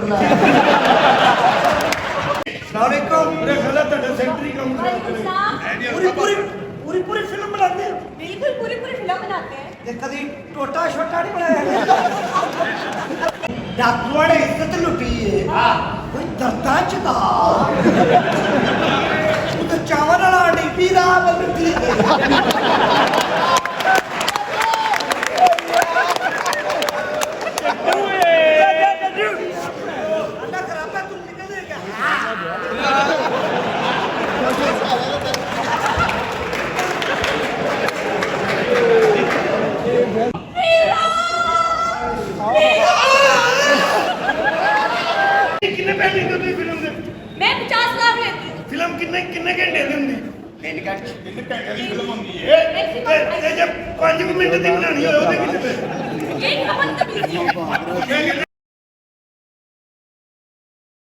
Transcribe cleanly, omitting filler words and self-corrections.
ਲੈ ਨਾਲੇ ਕੰਮ ਮੇਰੇ ਖਿਆਲ ਤੁਹਾਡੇ ਸੈਂਟਰੀ ਕੰਮ ਪੂਰੀ ਪੂਰੀ ਪੂਰੀ ਪੂਰੀ ਫਿਲਮ ਬਣਾਉਂਦੇ ਹੋ बिल्कुल पूरी पूरी फिल्म बनाते हैं ਤੇ ਕਦੀ ਟੋਟਾ ਛੋਟਾ ਨਹੀਂ ਬਣਾਇਆ ਡਾਕੂਆਂ ਨੇ ਇੱਜ਼ਤ ਲੁੱਟੀ ਏ ਕੋਈ ਦਰਦਾਂ ਚ ਦਾ ਉਹ ਤਾਂ ਚਾਵਲ ਵਾਲਾ ਡੀਪੀ ਦਾ ਲੁੱਟੀ ਅੰਡਾ ਖਰਾਬਾ ਤੂੰ ਨਿਕਲ ਦੇਗਾ ਕਿੰਨੇ ਪੈਸੇ ਲੈਂਦੇ ਤੁਸੀਂ ਫਿਲਮ ਦੇ मैं 50 लाख लेती हूँ ਫਿਲਮ ਕਿੰਨੇ ਘੰਟੇ ਦੀ ਹੁੰਦੀ 3 ਘੰਟੇ ਦੀ ਫਿਲਮ ਹੁੰਦੀ ਹੈ ਤੇ ਜੇ 5 ਮਿੰਟ ਦੀ ਬਣਾਉਣੀ ਹੋਵੇ ਉਹਦੇ ਕਿੰਨੇ ਪੈਸੇ यही खबर तभी